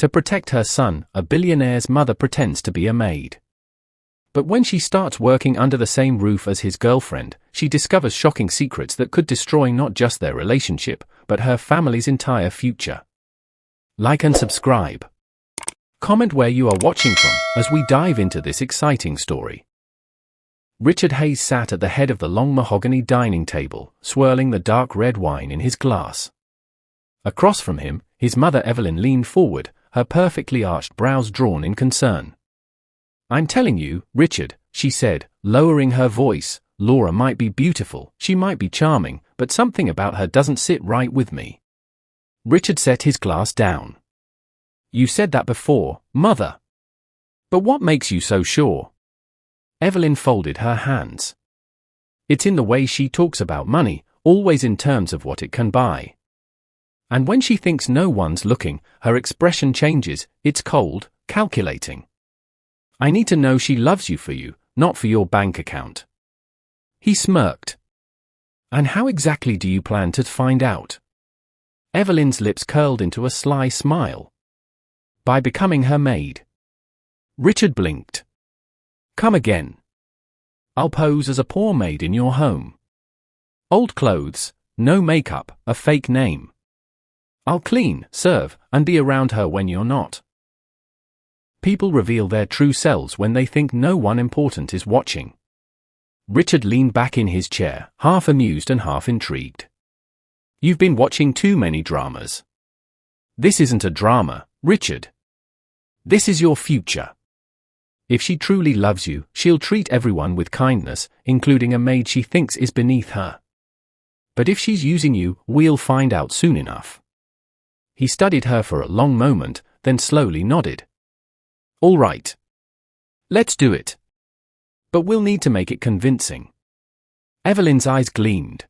To protect her son, a billionaire's mother pretends to be a maid. But when she starts working under the same roof as his girlfriend, she discovers shocking secrets that could destroy not just their relationship, but her family's entire future. Like and subscribe. Comment where you are watching from as we dive into this exciting story. Richard Hayes sat at the head of the long mahogany dining table, swirling the dark red wine in his glass. Across from him, his mother Evelyn leaned forward, her perfectly arched brows drawn in concern. "I'm telling you, Richard," she said, lowering her voice, "Laura might be beautiful, she might be charming, but something about her doesn't sit right with me." Richard set his glass down. "You said that before, Mother. But what makes you so sure?" Evelyn folded her hands. "It's in the way she talks about money, always in terms of what it can buy. And when she thinks no one's looking, her expression changes, it's cold, calculating. I need to know she loves you for you, not for your bank account." He smirked. "And how exactly do you plan to find out?" Evelyn's lips curled into a sly smile. "By becoming her maid." Richard blinked. "Come again." "I'll pose as a poor maid in your home. Old clothes, no makeup, a fake name. I'll clean, serve, and be around her when you're not." People reveal their true selves when they think no one important is watching. Richard leaned back in his chair, half amused and half intrigued. "You've been watching too many dramas." "This isn't a drama, Richard. This is your future. If she truly loves you, she'll treat everyone with kindness, including a maid she thinks is beneath her. But if she's using you, we'll find out soon enough." He studied her for a long moment, then slowly nodded. "All right. Let's do it. But we'll need to make it convincing." Evelyn's eyes gleamed.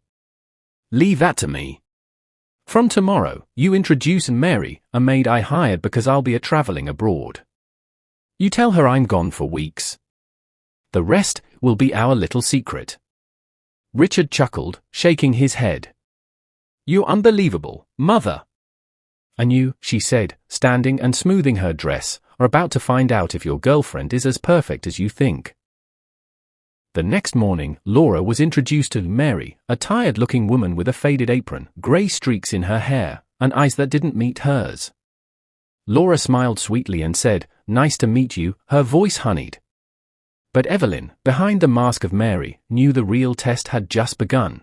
"Leave that to me. From tomorrow, you introduce Mary, a maid I hired because I'll be traveling abroad. You tell her I'm gone for weeks. The rest will be our little secret." Richard chuckled, shaking his head. "You're unbelievable, Mother." "And you," she said, standing and smoothing her dress, "are about to find out if your girlfriend is as perfect as you think." The next morning, Laura was introduced to Mary, a tired-looking woman with a faded apron, grey streaks in her hair, and eyes that didn't meet hers. Laura smiled sweetly and said, "Nice to meet you," her voice honeyed. But Evelyn, behind the mask of Mary, knew the real test had just begun.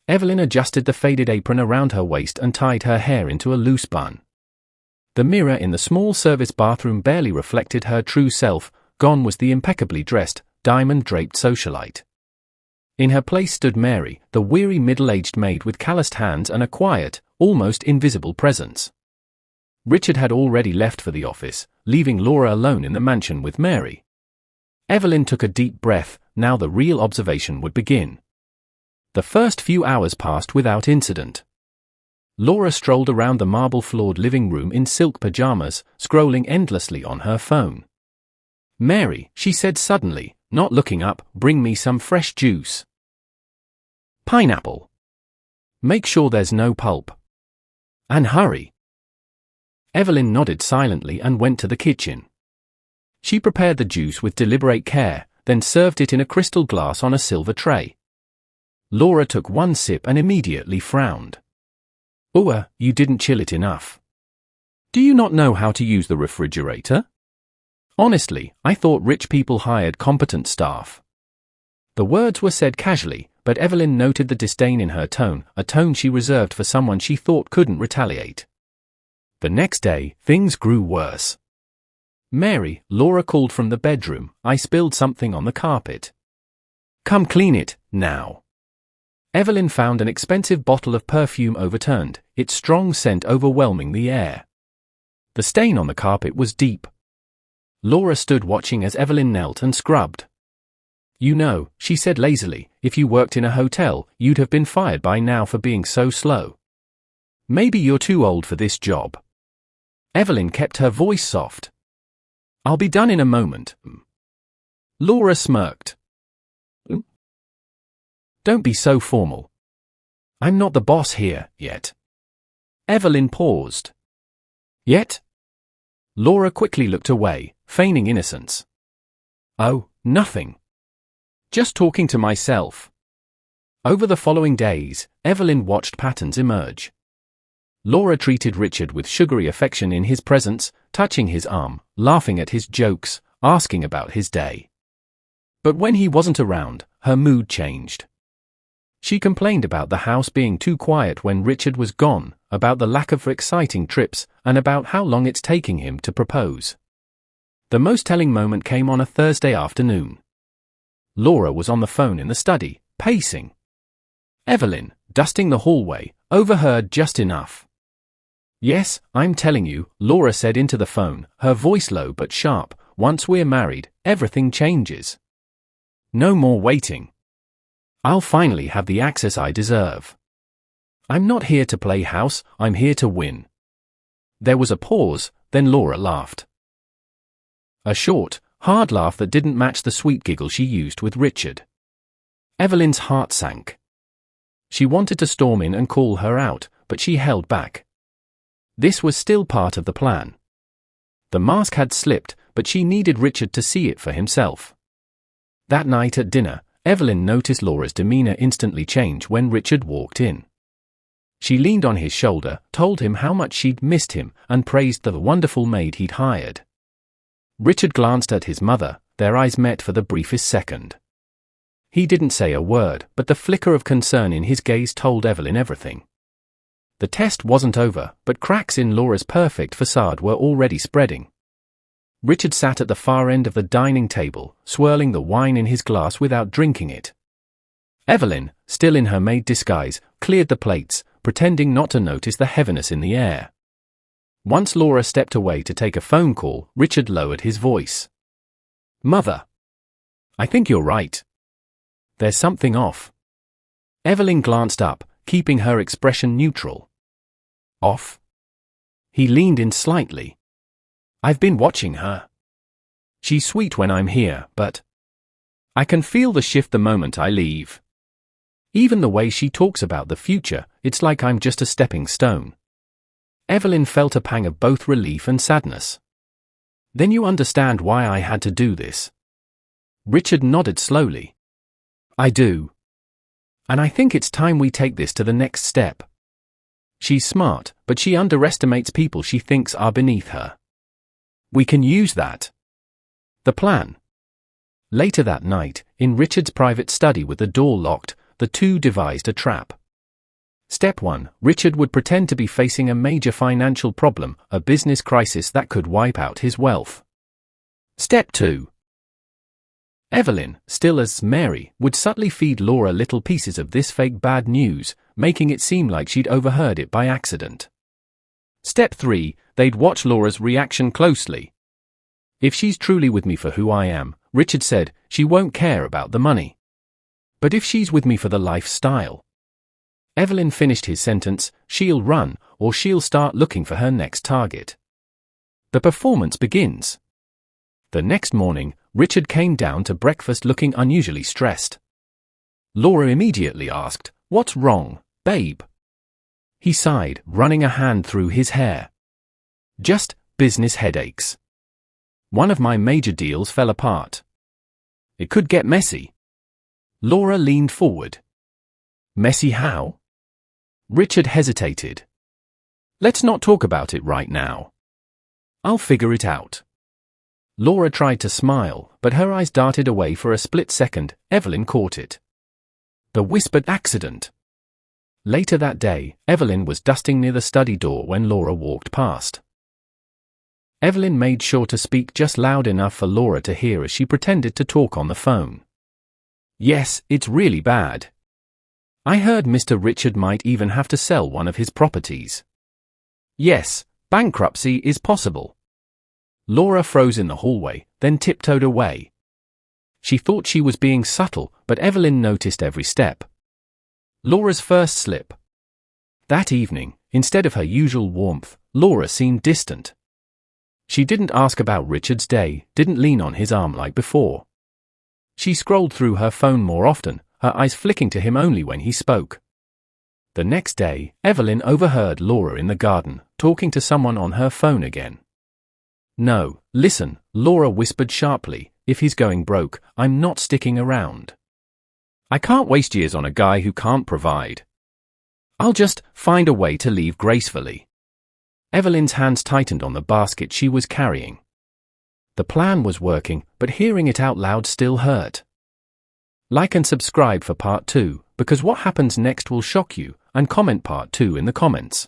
Evelyn adjusted the faded apron around her waist and tied her hair into a loose bun. The mirror in the small service bathroom barely reflected her true self, gone was the impeccably dressed, diamond-draped socialite. In her place stood Mary, the weary middle-aged maid with calloused hands and a quiet, almost invisible presence. Richard had already left for the office, leaving Laura alone in the mansion with Mary. Evelyn took a deep breath, now the real observation would begin. The first few hours passed without incident. Laura strolled around the marble-floored living room in silk pajamas, scrolling endlessly on her phone. "Mary," she said suddenly, not looking up, "bring me some fresh juice. Pineapple. Make sure there's no pulp. And hurry." Evelyn nodded silently and went to the kitchen. She prepared the juice with deliberate care, then served it in a crystal glass on a silver tray. Laura took one sip and immediately frowned. You didn't chill it enough. Do you not know how to use the refrigerator? Honestly, I thought rich people hired competent staff." The words were said casually, but Evelyn noted the disdain in her tone, a tone she reserved for someone she thought couldn't retaliate. The next day, things grew worse. "Mary," Laura called from the bedroom, "I spilled something on the carpet. Come clean it, now." Evelyn found an expensive bottle of perfume overturned, its strong scent overwhelming the air. The stain on the carpet was deep. Laura stood watching as Evelyn knelt and scrubbed. "You know," she said lazily, "if you worked in a hotel, you'd have been fired by now for being so slow. Maybe you're too old for this job." Evelyn kept her voice soft. "I'll be done in a moment." Laura smirked. "Don't be so formal. I'm not the boss here, yet." Evelyn paused. "Yet?" Laura quickly looked away, feigning innocence. "Oh, nothing. Just talking to myself." Over the following days, Evelyn watched patterns emerge. Laura treated Richard with sugary affection in his presence, touching his arm, laughing at his jokes, asking about his day. But when he wasn't around, her mood changed. She complained about the house being too quiet when Richard was gone, about the lack of exciting trips, and about how long it's taking him to propose. The most telling moment came on a Thursday afternoon. Laura was on the phone in the study, pacing. Evelyn, dusting the hallway, overheard just enough. "Yes, I'm telling you," Laura said into the phone, her voice low but sharp, "once we're married, everything changes. No more waiting. I'll finally have the access I deserve. I'm not here to play house, I'm here to win." There was a pause, then Laura laughed. A short, hard laugh that didn't match the sweet giggle she used with Richard. Evelyn's heart sank. She wanted to storm in and call her out, but she held back. This was still part of the plan. The mask had slipped, but she needed Richard to see it for himself. That night at dinner, Evelyn noticed Laura's demeanor instantly change when Richard walked in. She leaned on his shoulder, told him how much she'd missed him, and praised the wonderful maid he'd hired. Richard glanced at his mother, their eyes met for the briefest second. He didn't say a word, but the flicker of concern in his gaze told Evelyn everything. The test wasn't over, but cracks in Laura's perfect facade were already spreading. Richard sat at the far end of the dining table, swirling the wine in his glass without drinking it. Evelyn, still in her maid disguise, cleared the plates, pretending not to notice the heaviness in the air. Once Laura stepped away to take a phone call, Richard lowered his voice. "Mother, I think you're right. There's something off." Evelyn glanced up, keeping her expression neutral. "Off?" He leaned in slightly. "I've been watching her. She's sweet when I'm here, but I can feel the shift the moment I leave. Even the way she talks about the future, it's like I'm just a stepping stone." Evelyn felt a pang of both relief and sadness. "Then you understand why I had to do this?" Richard nodded slowly. "I do. And I think it's time we take this to the next step. She's smart, but she underestimates people she thinks are beneath her. We can use that." The plan. Later that night, in Richard's private study with the door locked, the two devised a trap. Step 1, Richard would pretend to be facing a major financial problem, a business crisis that could wipe out his wealth. Step 2. Evelyn, still as Mary, would subtly feed Laura little pieces of this fake bad news, making it seem like she'd overheard it by accident. Step 3, they'd watch Laura's reaction closely. "If she's truly with me for who I am," Richard said, "she won't care about the money. But if she's with me for the lifestyle," Evelyn finished his sentence, "she'll run, or she'll start looking for her next target. The performance begins." The next morning, Richard came down to breakfast looking unusually stressed. Laura immediately asked, "What's wrong, babe?" He sighed, running a hand through his hair. "Just business headaches. One of my major deals fell apart. It could get messy." Laura leaned forward. "Messy how?" Richard hesitated. "Let's not talk about it right now. I'll figure it out." Laura tried to smile, but her eyes darted away for a split second. Evelyn caught it. The whispered accident. Later that day, Evelyn was dusting near the study door when Laura walked past. Evelyn made sure to speak just loud enough for Laura to hear as she pretended to talk on the phone. "Yes, it's really bad. I heard Mr. Richard might even have to sell one of his properties. Yes, bankruptcy is possible." Laura froze in the hallway, then tiptoed away. She thought she was being subtle, but Evelyn noticed every step. Laura's first slip. That evening, instead of her usual warmth, Laura seemed distant. She didn't ask about Richard's day, didn't lean on his arm like before. She scrolled through her phone more often, her eyes flicking to him only when he spoke. The next day, Evelyn overheard Laura in the garden, talking to someone on her phone again. No, listen, Laura whispered sharply, if he's going broke, I'm not sticking around. I can't waste years on a guy who can't provide. I'll just find a way to leave gracefully. Evelyn's hands tightened on the basket she was carrying. The plan was working, but hearing it out loud still hurt. Like and subscribe for part 2, because what happens next will shock you, and comment part 2 in the comments.